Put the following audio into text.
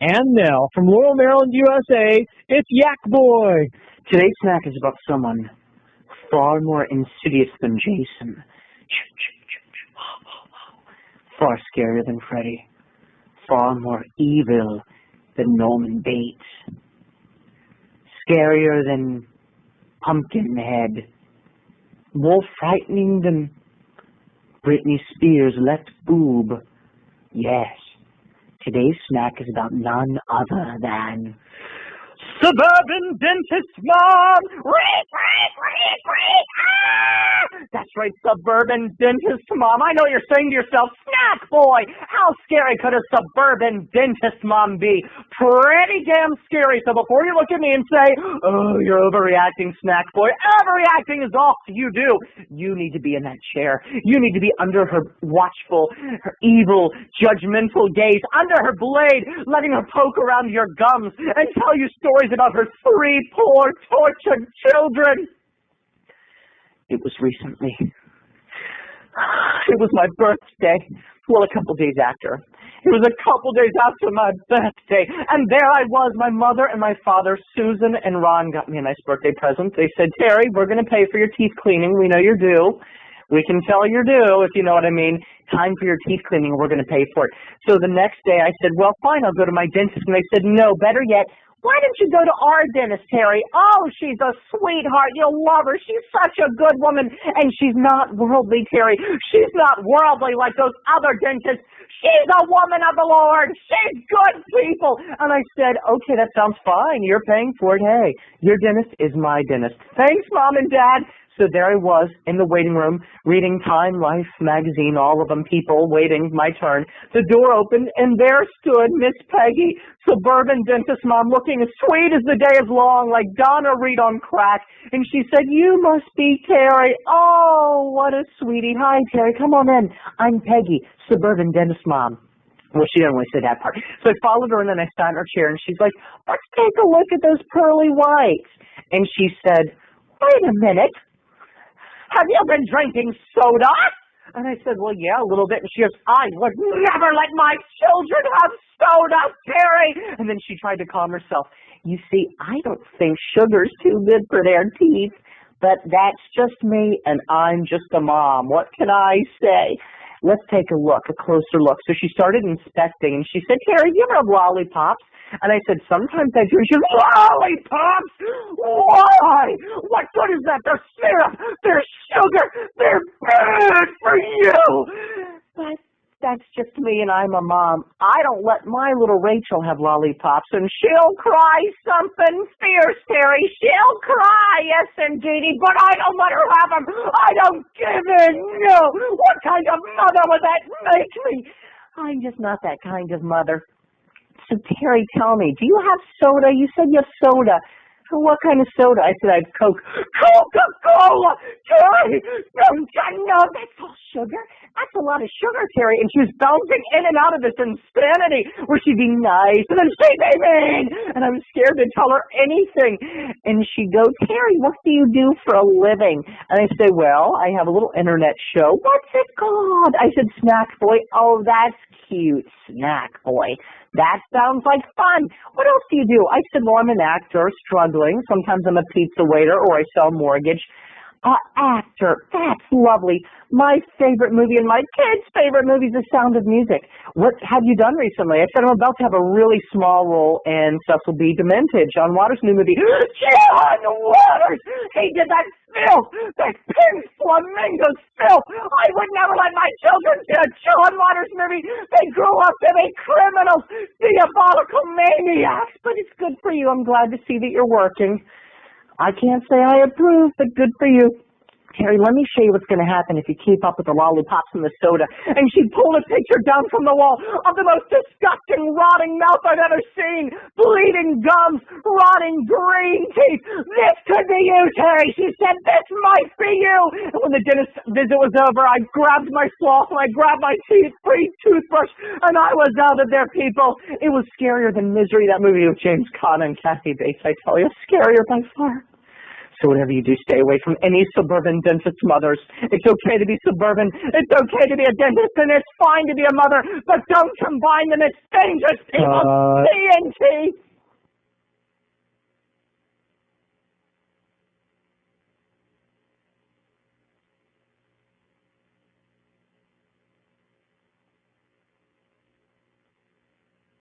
And now, from Laurel, Maryland, USA, it's Yak Boy. Today's snack is about someone far more insidious than Jason. Far scarier than Freddy. Far more evil than Norman Bates. Scarier than Pumpkinhead. More frightening than Britney Spears' left boob. Yes, today's snack is about none other than Suburban Dentist Mom! Reek, reek, reek, reek! Ah! That's right, Suburban Dentist Mom. I know you're saying to yourself, Snackboy, how scary could a Suburban Dentist Mom be? Pretty damn scary. So before you look at me and say, oh, you're overreacting, Snackboy, overreacting is all you do. You need to be in that chair. You need to be under her watchful, her evil, judgmental gaze, under her blade, letting her poke around your gums and tell you stories about her 3 poor, tortured children. It was recently. It was my birthday. Well, a couple days after. It was a couple days after my birthday. And there I was. My mother and my father, Susan and Ron, got me a nice birthday present. They said, Terry, we're going to pay for your teeth cleaning. We know you're due. We can tell you're due, if you know what I mean. Time for your teeth cleaning. We're going to pay for it. So the next day I said, well, fine, I'll go to my dentist. And they said, no, better yet, why don't you go to our dentist, Terry? Oh, she's a sweetheart. You'll love her. She's such a good woman. And she's not worldly, Terry. She's not worldly like those other dentists. She's a woman of the Lord. She's good people. And I said, okay, that sounds fine. You're paying for it. Hey, your dentist is my dentist. Thanks, Mom and Dad. So there I was in the waiting room, reading Time, Life magazine, all of them people, waiting my turn. The door opened, and there stood Miss Peggy, Suburban Dentist Mom, looking as sweet as the day is long, like Donna Reed on crack. And she said, you must be Terry. Oh, what a sweetie. Hi, Terry. Come on in. I'm Peggy, Suburban Dentist Mom. Well, she didn't really say that part. So I followed her, and then I sat in her chair, and she's like, let's take a look at those pearly whites. And she said, wait a minute. Have you been drinking soda? And I said, well, yeah, a little bit. And she goes, I would never let my children have soda, Terry. And then she tried to calm herself. You see, I don't think sugar's too good for their teeth, but that's just me, and I'm just a mom. What can I say? Let's take a look, a closer look. So she started inspecting, and she said, Terry, do you ever have lollipops? And I said, sometimes I do. She said, lollipops? Why? What good is that? They're syrup. They're sugar. They're bad for you. But that's just me, and I'm a mom. I don't let my little Rachel have lollipops, and she'll cry something fierce, Terry. She'll cry, yes, indeedy, but I don't let her have them. I don't give in. No. What kind of mother would that make me? I'm just not that kind of mother. So, Terry, tell me, do you have soda? You said you have soda. What kind of soda? I said I have Coke. Coca-Cola! Terry! Don't you know that's all sugar? That's a lot of sugar, Terry. And she was bouncing in and out of this insanity where she'd be nice and then she'd be mean. And I was scared to tell her anything. And she'd go, Terry, what do you do for a living? And I say, well, I have a little internet show. What's it called? I said, Snackboy. Oh, that's cute, Snackboy. That sounds like fun. What else do you do? I said, well, I'm an actor, struggling. Sometimes I'm a pizza waiter or I sell mortgage. Actor. That's lovely. My favorite movie and my kids' favorite movie is The Sound of Music. What have you done recently? I said I'm about to have a really small role in Cecil B. Demented, John Waters' new movie. John Waters! He did that filth! That pink flamingo filth! I would never let my children see a John Waters movie! They grew up to be criminals, diabolical maniacs! But it's good for you. I'm glad to see that you're working. I can't say I approve, but good for you. Terry, let me show you what's going to happen if you keep up with the lollipops and the soda. And she pulled a picture down from the wall of the most disgusting, rotting mouth I've ever seen. Bleeding gums, rotting green teeth. This could be you, Terry. She said, this might be you. And when the dentist visit was over, I grabbed my sloth and I grabbed my teeth-free toothbrush, and I was out of there, people. It was scarier than Misery, that movie with James Caan and Kathy Bates, I tell you. Scarier by far. So whatever you do, stay away from any suburban dentist mothers. It's okay to be suburban. It's okay to be a dentist, and it's fine to be a mother, but don't combine them. It's dangerous, people. TNT.